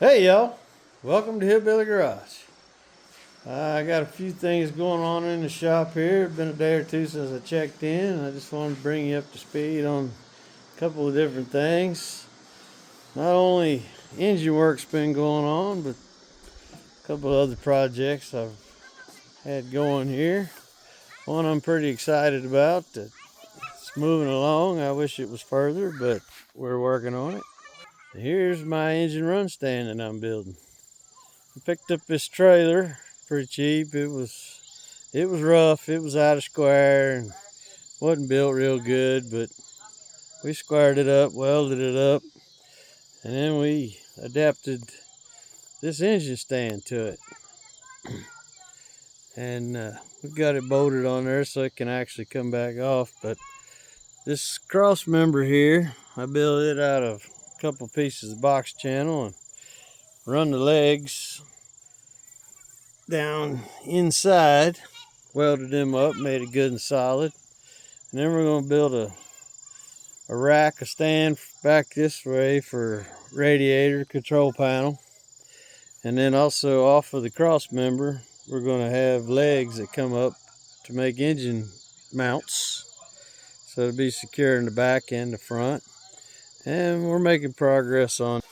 Hey y'all, welcome to Hillbilly Garage. I got a few things going on in the shop here. It's been a day or two since I checked in. I just wanted to bring you up to speed on a couple of different things. Not only engine work's been going on, but a couple of other projects I've had going here. One I'm pretty excited about. It's moving along. I wish it was further, but we're working on it. Here's my engine run stand that I'm building. I picked up this trailer pretty cheap. It was rough. It was out of square and wasn't built real good, but we squared it up, welded it up, and then we adapted this engine stand to it. And we got it bolted on there so it can actually come back off. But this cross member here, I built it out of a couple pieces of box channel and run the legs down inside, welded them up, made it good and solid. And then we're going to build a rack, a stand back this way for radiator control panel. And then also off of the cross member, we're going to have legs that come up to make engine mounts. So it'll be secure in the back and the front. And we're making progress on it.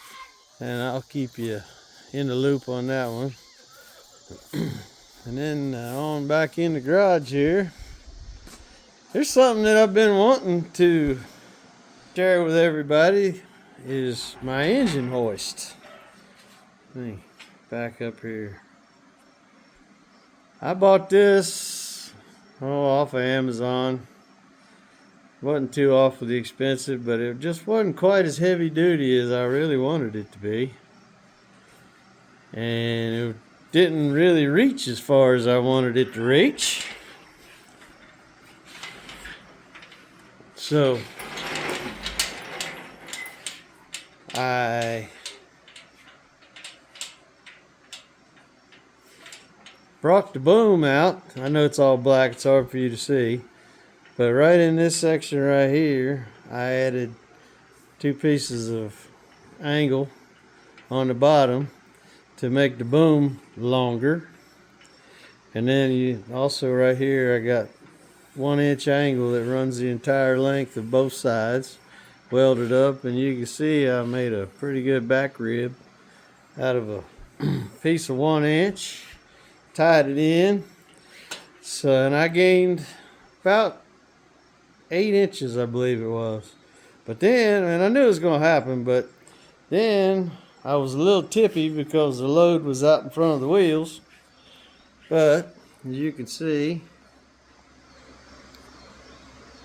And I'll keep you in the loop on that one. And then on back in the garage here, there's something that I've been wanting to share with everybody is my engine hoist. Let me back up here. I bought this off of Amazon. Wasn't too awfully expensive, but it just wasn't quite as heavy duty as I really wanted it to be. And it didn't really reach as far as I wanted it to reach. So I brought the boom out. I know it's all black, it's hard for you to see. But right in this section right here, I added 2 pieces of angle on the bottom to make the boom longer. And then you also right here, I got 1-inch angle that runs the entire length of both sides, welded up, and you can see I made a pretty good back rib out of a piece of 1-inch, tied it in. So, and I gained about 8 inches, I believe it was. But then, and I knew it was going to happen, but then I was a little tippy because the load was out in front of the wheels. But as you can see,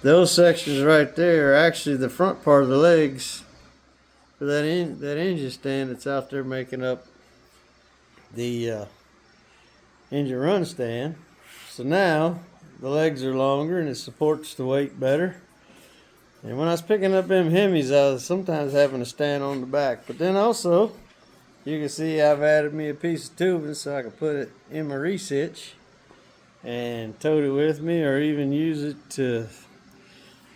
those sections right there are actually the front part of the legs for that engine stand that's out there making up the engine run stand. So now the legs are longer and it supports the weight better. And when I was picking up them Hemis, I was sometimes having to stand on the back. But then also, you can see I've added me a piece of tubing so I can put it in my reach hitch and tote it with me, or even use it to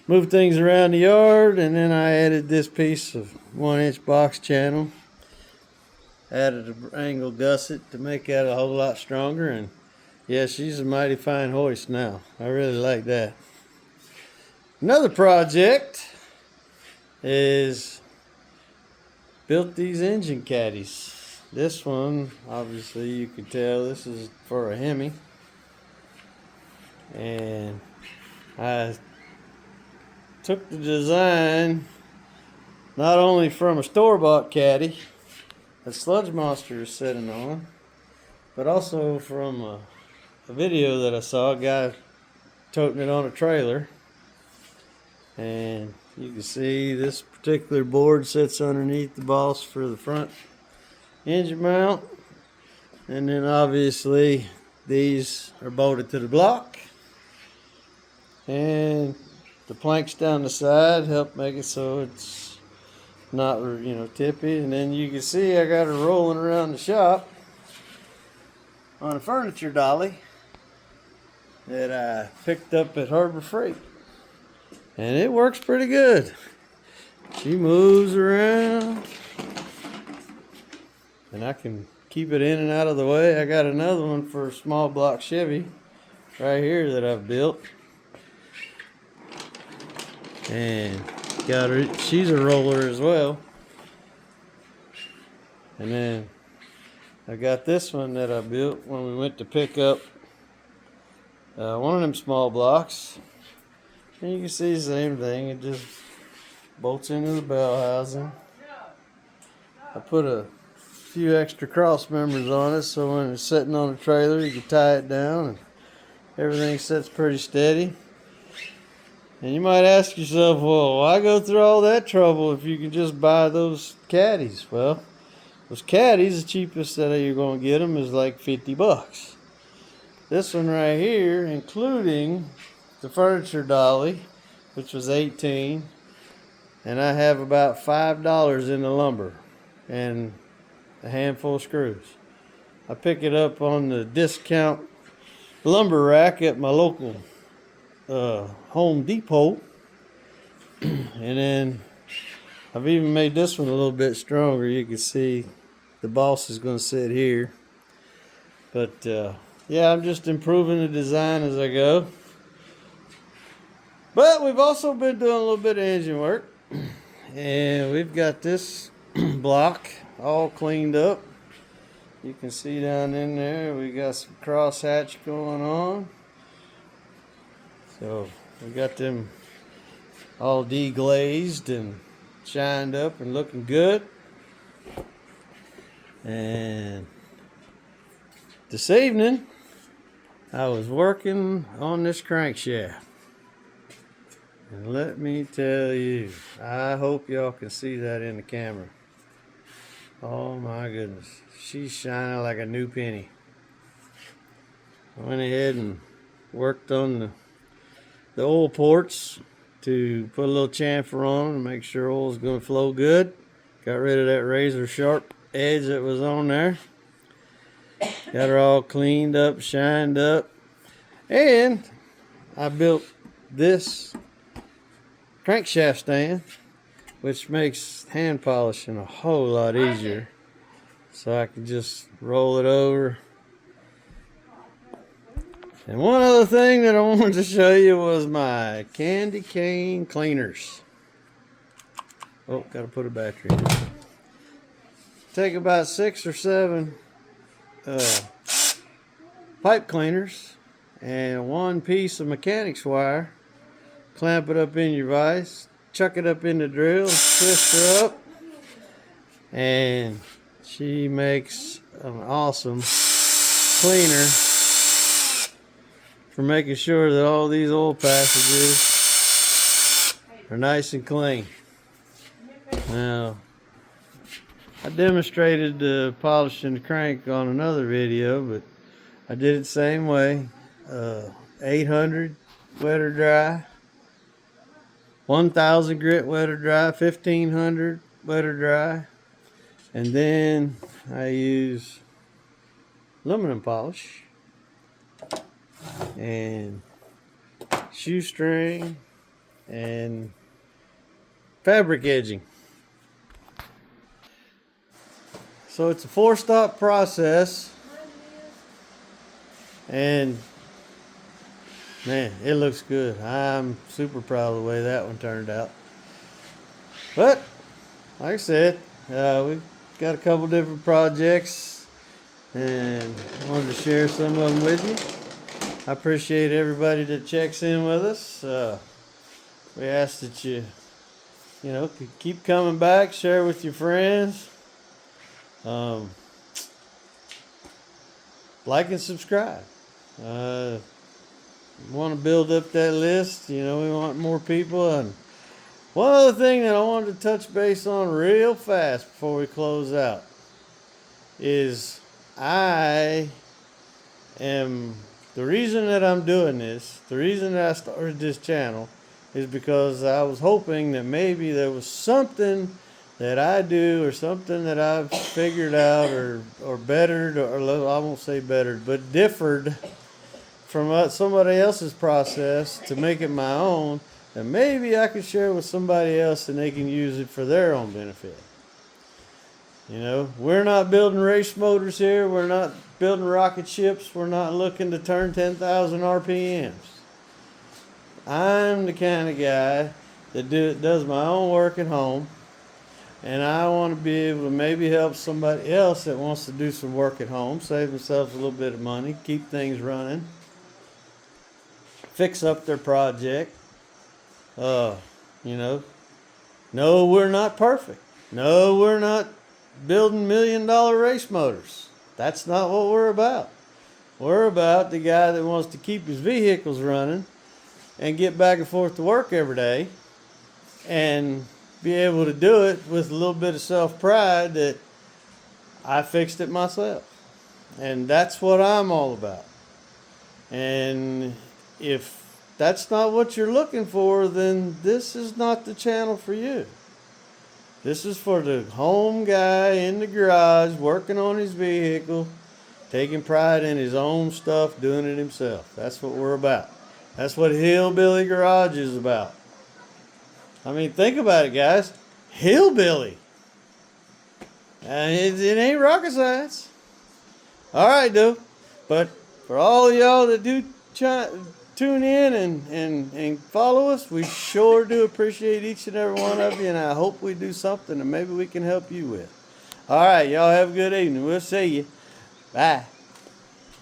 move things around the yard. And then I added this piece of 1-inch box channel, added an angle gusset to make that a whole lot stronger. And yeah, she's a mighty fine hoist now. I really like that. Another project is built these engine caddies. This one, obviously you can tell this is for a Hemi. And I took the design not only from a store-bought caddy that Sludge Monster is sitting on, but also from a video that I saw, a guy toting it on a trailer. And you can see this particular board sits underneath the boss for the front engine mount. And then obviously these are bolted to the block. And the planks down the side help make it so it's not, tippy. And then you can see I got her rolling around the shop on a furniture dolly that I picked up at Harbor Freight. And it works pretty good. She moves around. and I can keep it in and out of the way. I got another one for a small block Chevy right here that I've built, and got her, she's a roller as well. And then I got this one that I built when we went to pick up one of them small blocks, and you can see the same thing. It just bolts into the bell housing. I put a few extra cross members on it, so when it's sitting on the trailer, you can tie it down and everything sits pretty steady. And you might ask yourself, well, why go through all that trouble if you can just buy those caddies? Well, those caddies, the cheapest that you're going to get them is like $50. This one right here, including the furniture dolly, which was $18, and I have about $5 in the lumber and a handful of screws. I pick it up on the discount lumber rack at my local Home Depot, and then I've even made this one a little bit stronger. You can see the boss is going to sit here, but yeah, I'm just improving the design as I go. But we've also been doing a little bit of engine work, and we've got this block all cleaned up. You can see down in there we got some crosshatch going on. So we got them all deglazed and shined up and looking good. And this evening I was working on this crankshaft, and let me tell you, I hope y'all can see that in the camera. Oh my goodness, she's shining like a new penny. I went ahead and worked on the oil ports to put a little chamfer on and make sure oil's going to flow good. Got rid of that razor sharp edge that was on there. Got her all cleaned up, shined up, and I built this crankshaft stand, which makes hand polishing a whole lot easier. So I can just roll it over. And one other thing that I wanted to show you was my candy cane cleaners. Oh, gotta put a battery in. Take about 6 or 7 pipe cleaners and one piece of mechanics wire. Clamp it up in your vise, chuck it up in the drill, twist her up, and she makes an awesome cleaner for making sure that all these oil passages are nice and clean. Now, I demonstrated polishing the crank on another video, but I did it the same way. 800 wet or dry, 1000 grit wet or dry, 1500 wet or dry, and then I use aluminum polish and shoestring and fabric edging. So it's a 4-stop process, and man, it looks good. I'm super proud of the way that one turned out. But like I said, we've got a couple different projects, and I wanted to share some of them with you. I appreciate everybody that checks in with us. We ask that you keep coming back, share with your friends. Like and subscribe. Want to build up that list. We want more people. And one other thing that I wanted to touch base on real fast before we close out is the reason that I'm doing this, the reason that I started this channel is because I was hoping that maybe there was something that I do or something that I've figured out or bettered, or I won't say bettered, but differed from somebody else's process to make it my own, that maybe I could share with somebody else and they can use it for their own benefit. You know, we're not building race motors here. We're not building rocket ships. We're not looking to turn 10,000 RPMs. I'm the kind of guy that does my own work at home, and I want to be able to maybe help somebody else that wants to do some work at home, save themselves a little bit of money, keep things running, fix up their project. You know, no, we're not perfect. No, we're not building $1 million race motors. That's not what we're about. We're about the guy that wants to keep his vehicles running and get back and forth to work every day and be able to do it with a little bit of self-pride that I fixed it myself. And that's what I'm all about. And if that's not what you're looking for, then this is not the channel for you. This is for the home guy in the garage working on his vehicle, taking pride in his own stuff, doing it himself. That's what we're about. That's what Hillbilly Garage is about. I mean, think about it, guys. Hillbilly. It ain't rocket science. All right, dude. But for all of y'all that do tune in and follow us, we sure do appreciate each and every one of you, and I hope we do something that maybe we can help you with. All right, y'all have a good evening. We'll see you. Bye.